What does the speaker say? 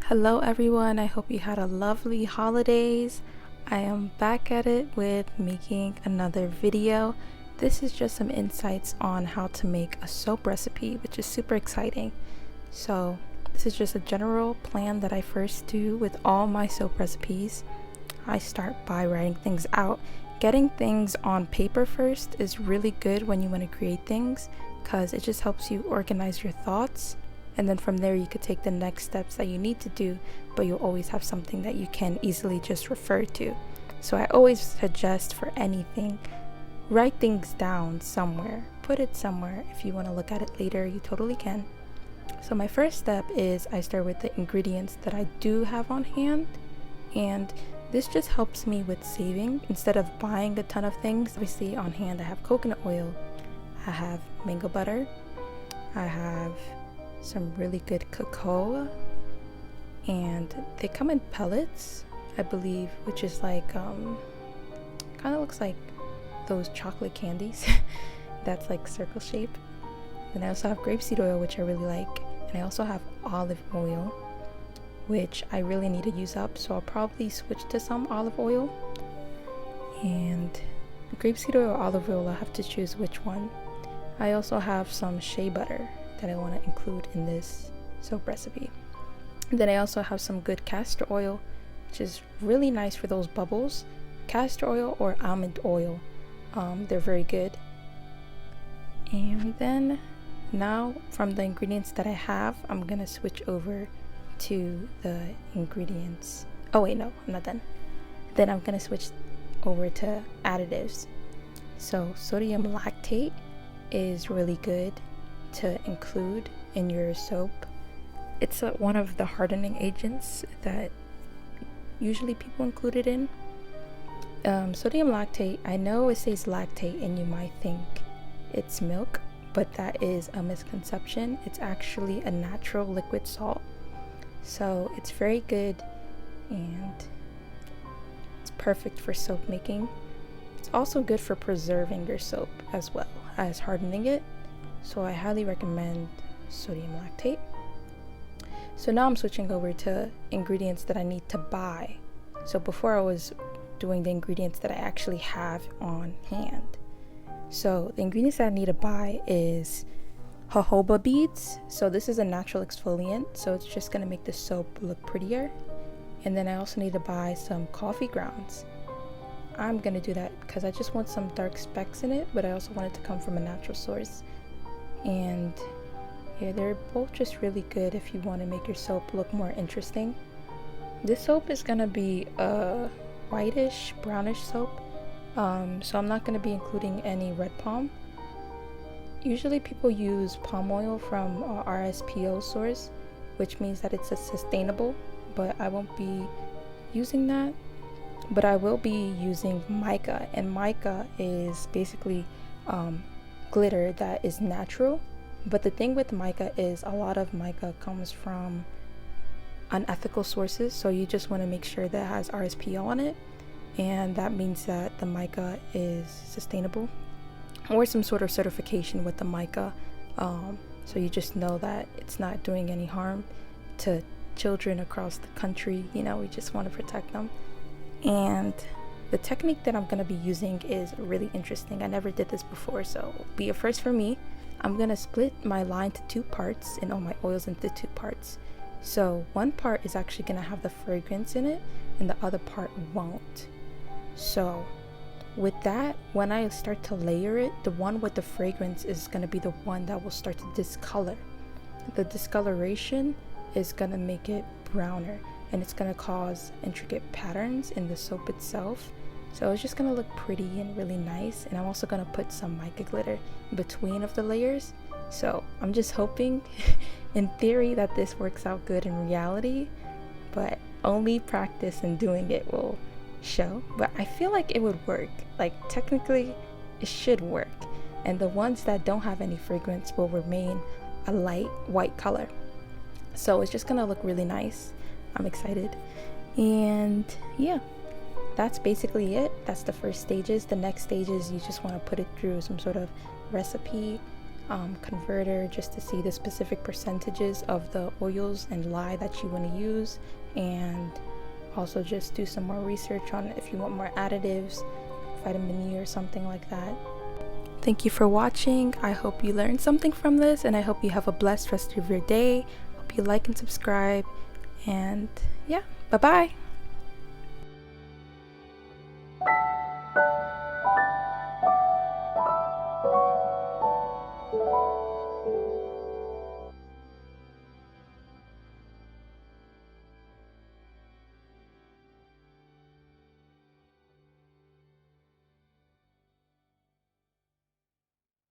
Hello everyone, I hope you had a lovely holidays. I am back at it with making another video. This is just some insights on how to make a soap recipe, which is super exciting. So this is just a general plan that I first do with all my soap recipes. I start by writing things out. Getting things on paper first is really good when you want to create things because it just helps you organize your thoughts. And then from there you could take the next steps that you need to do, but you'll always have something that you can easily just refer to. So I always suggest for anything, write things down somewhere, put it somewhere. If you want to look at it later, you totally can. So my first step is I start with the ingredients that I do have on hand, and this just helps me with saving instead of buying a ton of things. Obviously on hand I have coconut oil, I have mango butter, I have some really good cocoa, and they come in pellets, I believe, which is like kind of looks like those chocolate candies that's like circle shape. Then I also have grapeseed oil, which I really like, and I also have olive oil, which I really need to use up, so I'll probably switch to some olive oil. And grapeseed oil or olive oil, I'll have to choose which one. I also have some shea butter that I want to include in this soap recipe. Then I also have some good castor oil, which is really nice for those bubbles. Castor oil or almond oil, they're very good. And then now from the ingredients that I have, I'm gonna switch over to the ingredients. Oh wait, no, I'm not done. Then I'm gonna switch over to additives. So sodium lactate is really good to include in your soap. It's one of the hardening agents that usually people include it in. Sodium lactate, I know it says lactate and you might think it's milk, but that is a misconception. It's actually a natural liquid salt, so it's very good and it's perfect for soap making. It's also good for preserving your soap as well as hardening it. So I highly recommend sodium lactate. So now I'm switching over to ingredients that I need to buy. So before I was doing the ingredients that I actually have on hand. So the ingredients that I need to buy is jojoba beads. So this is a natural exfoliant, so it's just gonna make the soap look prettier. And then I also need to buy some coffee grounds. I'm gonna do that because I just want some dark specks in it, but I also want it to come from a natural source. And yeah, they're both just really good if you want to make your soap look more interesting. This soap is gonna be a whitish brownish soap, so I'm not going to be including any red palm. Usually people use palm oil from RSPO source, which means that it's a sustainable, but I won't be using that. But I will be using mica, and mica is basically glitter that is natural. But the thing with mica is a lot of mica comes from unethical sources, so you just want to make sure that it has RSPO on it, and that means that the mica is sustainable or some sort of certification with the mica, so you just know that it's not doing any harm to children across the country. You know, we just want to protect them. And the technique that I'm going to be using is really interesting. I never did this before, so it'll be a first for me. I'm going to split my line to two parts and all my oils into two parts. So one part is actually going to have the fragrance in it and the other part won't. So with that, when I start to layer it, the one with the fragrance is going to be the one that will start to discolor. The discoloration is going to make it browner, and it's going to cause intricate patterns in the soap itself. So it's just going to look pretty and really nice. And I'm also going to put some mica glitter in between of the layers. So I'm just hoping in theory that this works out good in reality, but only practice and doing it will show. But I feel like it would work. Like technically it should work. And the ones that don't have any fragrance will remain a light white color. So it's just going to look really nice. I'm excited. And yeah, that's basically it. That's the first stages. The next stages, you just want to put it through some sort of recipe converter just to see the specific percentages of the oils and lye that you want to use, and also just do some more research on if you want more additives, vitamin E or something like that. Thank you for watching. I hope you learned something from this, and I hope you have a blessed rest of your day. Hope you like and subscribe, and yeah, bye bye.